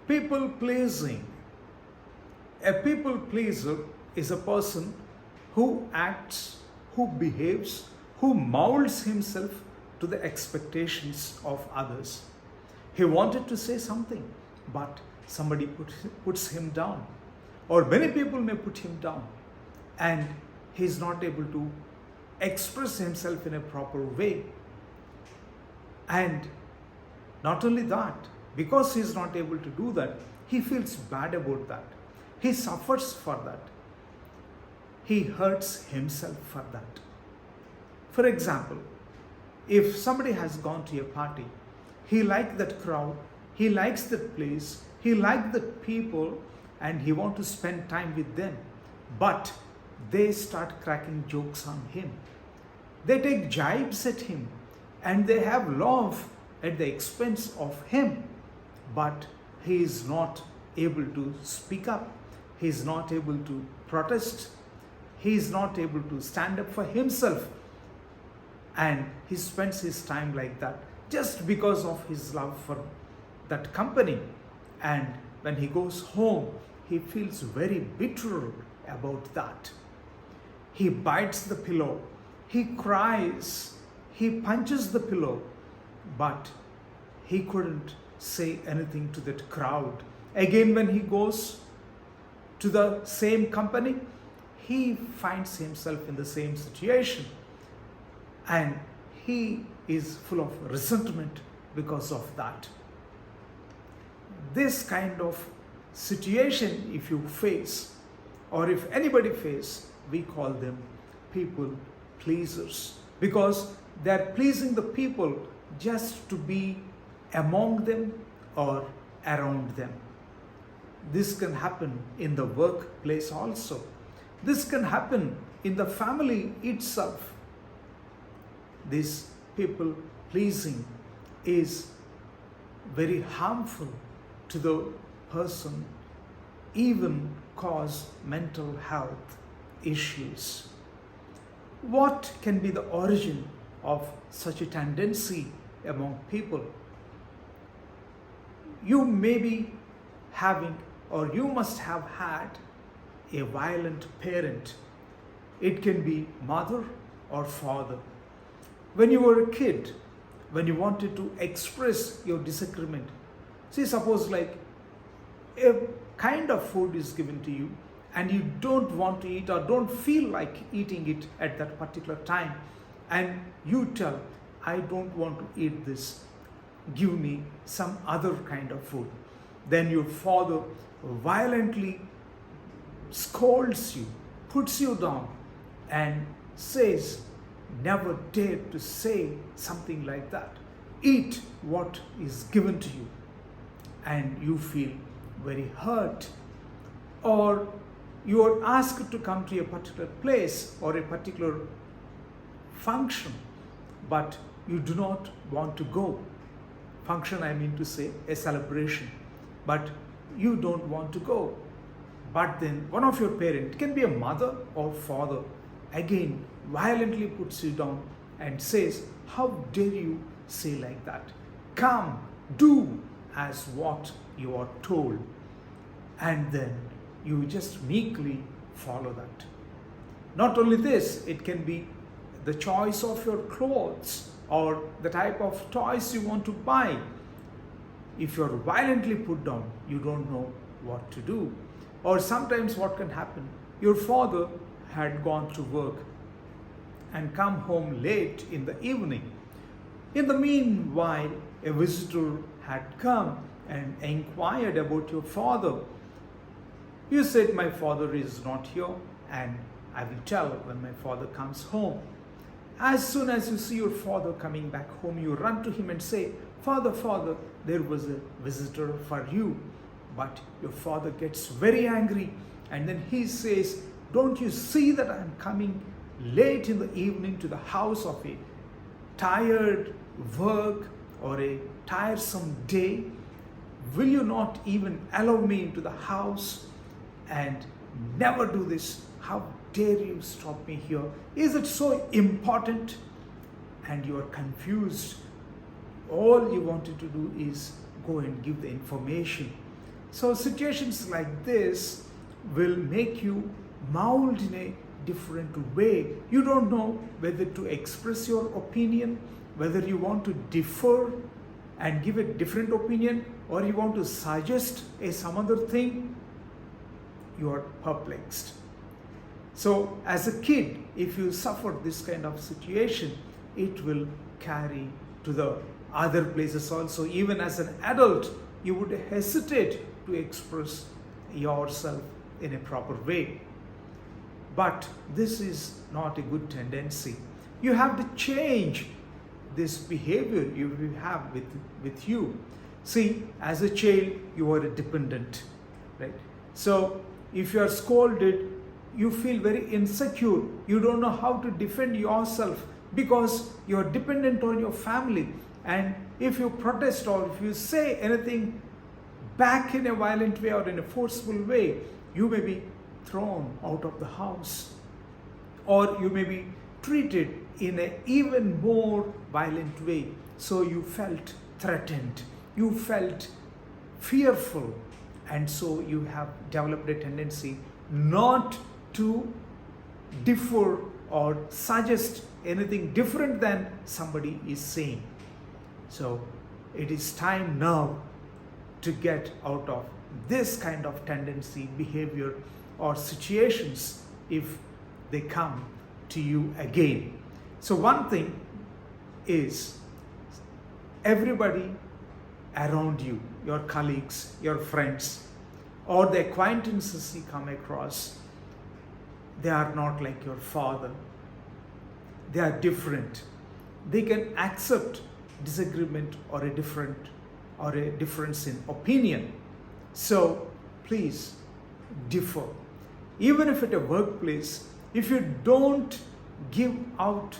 People pleasing. A people pleaser is a person who acts, who behaves, who molds himself to the expectations of others. He wanted to say something, but somebody puts him down, or many people may put him down, and he is not able to express himself in a proper way. And not only that, because he is not able to do that, he feels bad about that. He suffers for that. He hurts himself for that. For example, if somebody has gone to a party, he likes that crowd, he likes that place, he likes the people, and he wants to spend time with them. But they start cracking jokes on him. They take jibes at him, and they have laugh at the expense of him. But he is not able to speak up. He is not able to protest. He is not able to stand up for himself. And he spends his time like that just because of his love for that company. And when he goes home, he feels very bitter about that. He bites the pillow. He cries. He punches the pillow. But he couldn't say anything to that crowd. Again, when he goes to the same company, he finds himself in the same situation. And he is full of resentment because of that. This kind of situation, if you face, or if anybody face, we call them people pleasers, because they are pleasing the people just to be among them or around them. This can happen in the workplace also. This can happen in the family itself. This people pleasing is very harmful to the person, even cause mental health issues. What can be the origin of such a tendency among people? You may be having, or you must have had, a violent parent. It can be mother or father. When you were a kid, when you wanted to express your disagreement, see, suppose like a kind of food is given to you and you don't want to eat or don't feel like eating it at that particular time, and you tell, I don't want to eat this, give me some other kind of food. Then your father violently scolds you, puts you down, and says, never dare to say something like that. Eat what is given to you. And you feel very hurt. Or you are asked to come to a particular place or a particular function, but you do not want to go. Function, I mean to say, a celebration, but you don't want to go. But then one of your parents, can be a mother or father, again violently puts you down and says, how dare you say like that? Come, do as what you are told. And then you just meekly follow that. Not only this, it can be the choice of your clothes or the type of toys you want to buy. If you're violently put down, you don't know what to do. Or sometimes what can happen, your father had gone to work and come home late in the evening. In the meanwhile, a visitor had come and inquired about your father. You said, my father is not here, and I will tell when my father comes home. As soon as you see your father coming back home, you run to him and say, Father, Father, there was a visitor for you. But your father gets very angry, and then he says, don't you see that I'm coming late in the evening to the house of a tired work or a tiresome day? Will you not even allow me into the house? And never do this. How dare you stop me here? Is it so important? And you are confused. All you wanted to do is go and give the information. So situations like this will make you mold in a different way. You don't know whether to express your opinion, whether you want to differ and give a different opinion, or you want to suggest some other thing. You are perplexed. So as a kid, if you suffer this kind of situation, it will carry to the other places also. Even as an adult, you would hesitate to express yourself in a proper way. But this is not a good tendency. You have to change this behavior you have with you. See, as a child, you are a dependent, right? So if you are scolded, you feel very insecure. You don't know how to defend yourself because you are dependent on your family. And if you protest or if you say anything back in a violent way or in a forceful way, you may be thrown out of the house, or you may be treated in an even more violent way. So you felt threatened, you felt fearful, and so you have developed a tendency not to differ or suggest anything different than somebody is saying. So it is time now to get out of this kind of tendency, behavior, or situations if they come to you again. So one thing is, everybody around you, your colleagues, your friends, or the acquaintances you come across, they are not like your father. They are different. They can accept disagreement or a difference in opinion. So please differ. Even if at a workplace, if you don't give out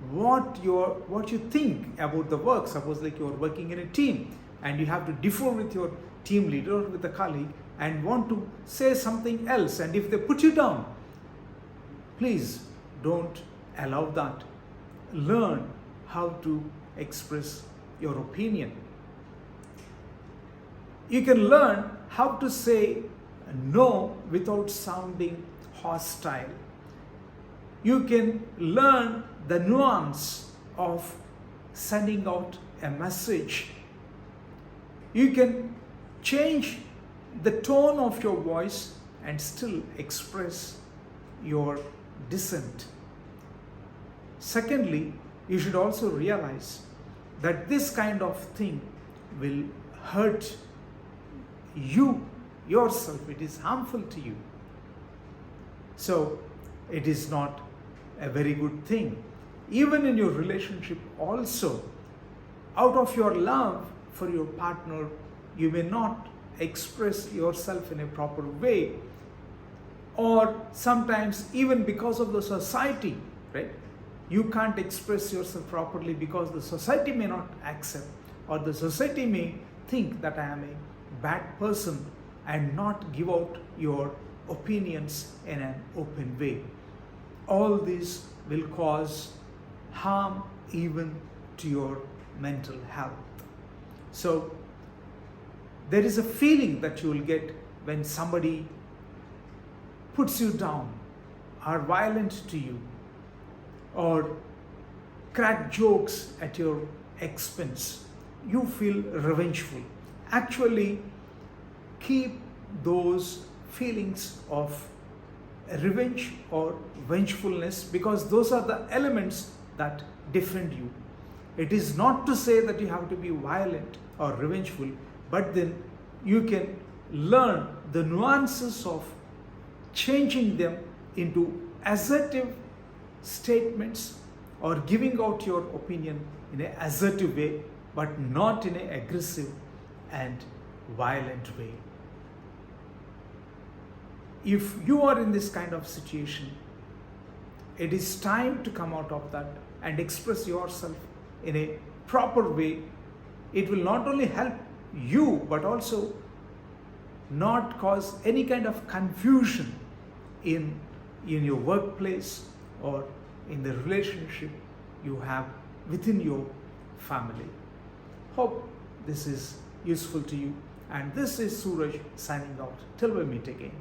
what you think about the work, suppose like you are working in a team and you have to differ with your team leader or with a colleague and want to say something else, and if they put you down, please don't allow that. Learn how to express your opinion. You can learn how to say no without sounding hostile. You can learn the nuance of sending out a message. You can change the tone of your voice and still express your dissent. Secondly, you should also realize that this kind of thing will hurt you yourself. It is harmful to you. So it is not a very good thing. Even in your relationship also, out of your love for your partner, you may not express yourself in a proper way, or sometimes even because of the society, right? You can't express yourself properly because the society may not accept, or the society may think that I am a bad person and not give out your opinions in an open way. All this will cause harm even to your mental health. So there is a feeling that you will get when somebody puts you down, are violent to you, or crack jokes at your expense. You feel revengeful. Actually, keep those feelings of revenge or vengefulness, because those are the elements that defend you. It is not to say that you have to be violent or revengeful, but then you can learn the nuances of changing them into assertive statements or giving out your opinion in an assertive way, but not in an aggressive and violent way. If you are in this kind of situation, it is time to come out of that and express yourself in a proper way. It will not only help you, but also not cause any kind of confusion in your workplace or in the relationship you have within your family. Hope this is useful to you, And this is Suraj signing out. Till we meet again.